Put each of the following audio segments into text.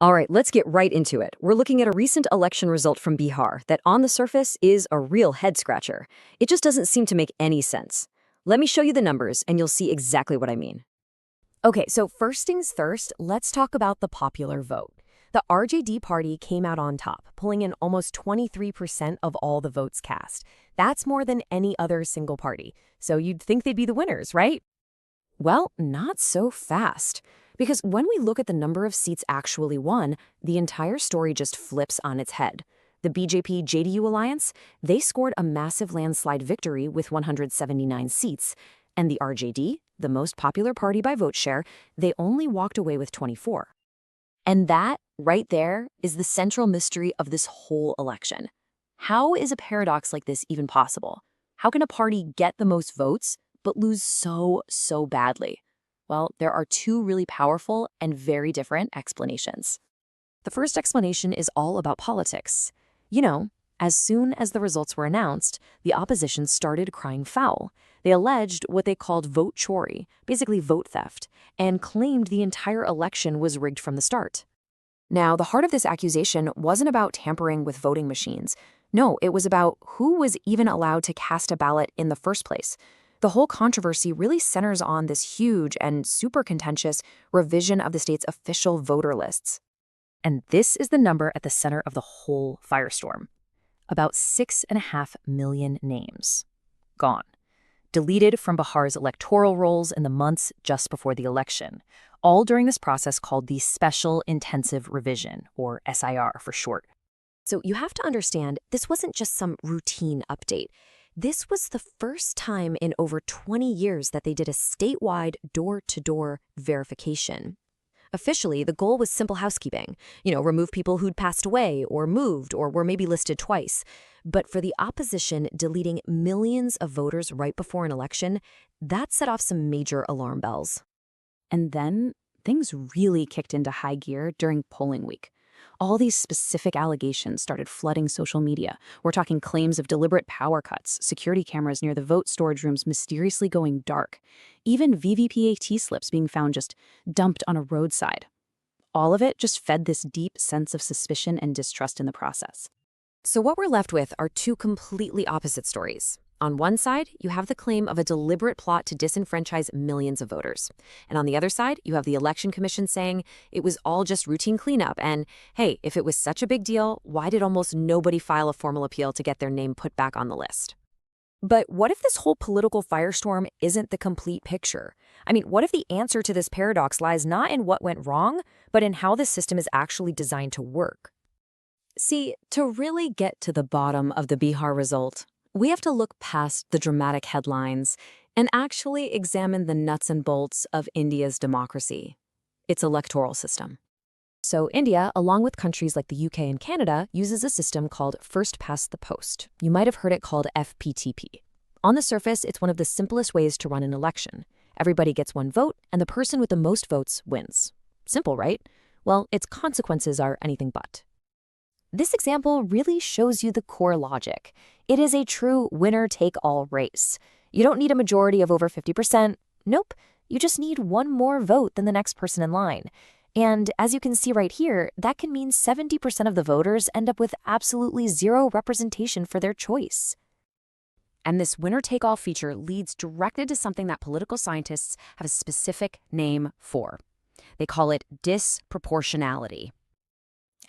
All right, let's get right into it. We're looking at a recent election result from Bihar that on the surface is a real head-scratcher. It just doesn't seem to make any sense. Let me show you the numbers and you'll see exactly what I mean. Okay, so first things first, let's talk about the popular vote. The RJD party came out on top, pulling in almost 23% of all the votes cast. That's more than any other single party. So you'd think they'd be the winners, right? Well, not so fast. Because when we look at the number of seats actually won, the entire story just flips on its head. The BJP-JDU alliance, they scored a massive landslide victory with 179 seats, and the RJD, the most popular party by vote share, they only walked away with 24. And that, right there, is the central mystery of this whole election. How is a paradox like this even possible? How can a party get the most votes but lose so badly? Well, there are two really powerful and very different explanations. The first explanation is all about politics. You know, as soon as the results were announced, the opposition started crying foul. They alleged what they called vote chory, basically vote theft, and claimed the entire election was rigged from the start. Now, the heart of this accusation wasn't about tampering with voting machines. No, it was about who was even allowed to cast a ballot in the first place. The whole controversy really centers on this huge and super contentious revision of the state's official voter lists. And this is the number at the center of the whole firestorm. About 6.5 million names. Gone. Deleted from Bihar's electoral rolls in the months just before the election, all during this process called the Special Intensive Revision, or SIR for short. So you have to understand, this wasn't just some routine update. This was the first time in over 20 years that they did a statewide door-to-door verification. Officially, the goal was simple housekeeping. Remove people who'd passed away or moved or were maybe listed twice. But for the opposition, deleting millions of voters right before an election, that set off some major alarm bells. And then things really kicked into high gear during polling week. All these specific allegations started flooding social media. We're talking claims of deliberate power cuts, security cameras near the vote storage rooms mysteriously going dark, even VVPAT slips being found just dumped on a roadside. All of it just fed this deep sense of suspicion and distrust in the process. So what we're left with are two completely opposite stories. On one side, you have the claim of a deliberate plot to disenfranchise millions of voters. And on the other side, you have the Election Commission saying it was all just routine cleanup. And hey, if it was such a big deal, why did almost nobody file a formal appeal to get their name put back on the list? But what if this whole political firestorm isn't the complete picture? I mean, what if the answer to this paradox lies not in what went wrong, but in how the system is actually designed to work? See, to really get to the bottom of the Bihar result, we have to look past the dramatic headlines and actually examine the nuts and bolts of India's democracy, its electoral system. So India, along with countries like the UK and Canada, uses a system called first past the post. You might have heard it called FPTP. On the surface, it's one of the simplest ways to run an election. Everybody gets one vote, and the person with the most votes wins. Simple, right? Well, its consequences are anything but. This example really shows you the core logic. It is a true winner-take-all race. You don't need a majority of over 50%. Nope, you just need one more vote than the next person in line. And as you can see right here, that can mean 70% of the voters end up with absolutely zero representation for their choice. And this winner-take-all feature leads directly to something that political scientists have a specific name for. They call it disproportionality.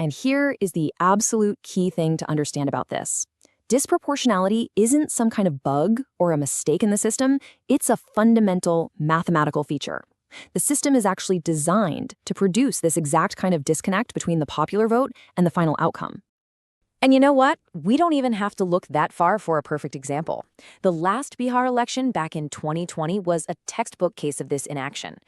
And here is the absolute key thing to understand about this. Disproportionality isn't some kind of bug or a mistake in the system. It's a fundamental mathematical feature. The system is actually designed to produce this exact kind of disconnect between the popular vote and the final outcome. And you know what? We don't even have to look that far for a perfect example. The last Bihar election back in 2020 was a textbook case of this in action.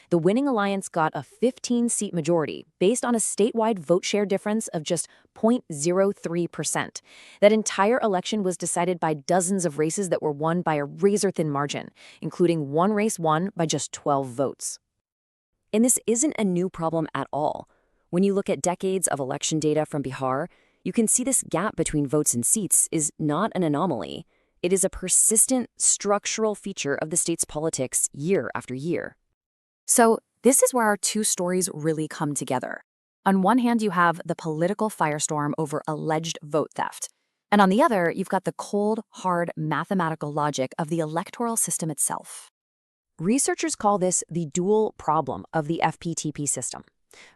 The winning alliance got a 15-seat majority based on a statewide vote share difference of just 0.03%. That entire election was decided by dozens of races that were won by a razor-thin margin, including one race won by just 12 votes. And this isn't a new problem at all. When you look at decades of election data from Bihar, you can see this gap between votes and seats is not an anomaly. It is a persistent structural feature of the state's politics year after year. So this is where our two stories really come together. On one hand, you have the political firestorm over alleged vote theft. And on the other, you've got the cold, hard mathematical logic of the electoral system itself. Researchers call this the dual problem of the FPTP system.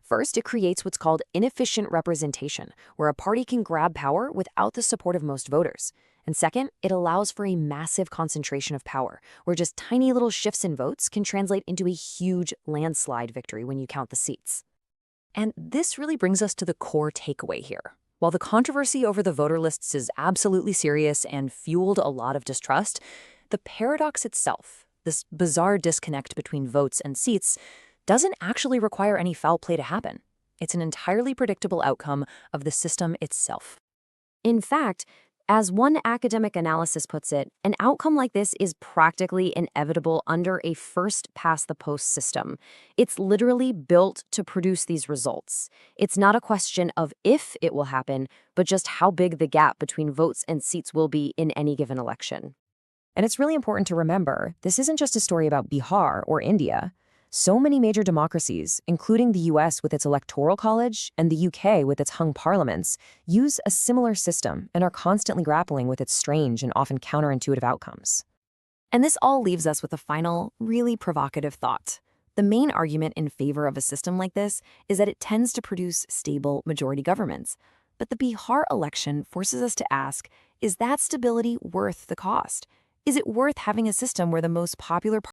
First, it creates what's called inefficient representation, where a party can grab power without the support of most voters. And second, it allows for a massive concentration of power, where just tiny little shifts in votes can translate into a huge landslide victory when you count the seats. And this really brings us to the core takeaway here. While the controversy over the voter lists is absolutely serious and fueled a lot of distrust, the paradox itself, this bizarre disconnect between votes and seats, doesn't actually require any foul play to happen. It's an entirely predictable outcome of the system itself. In fact, as one academic analysis puts it, an outcome like this is practically inevitable under a first-past-the-post system. It's literally built to produce these results. It's not a question of if it will happen, but just how big the gap between votes and seats will be in any given election. And it's really important to remember, this isn't just a story about Bihar or India. So many major democracies, including the US with its electoral college and the UK with its hung parliaments, use a similar system and are constantly grappling with its strange and often counterintuitive outcomes. And this all leaves us with a final, really provocative thought. The main argument in favor of a system like this is that it tends to produce stable majority governments. But the Bihar election forces us to ask, is that stability worth the cost? Is it worth having a system where the most popular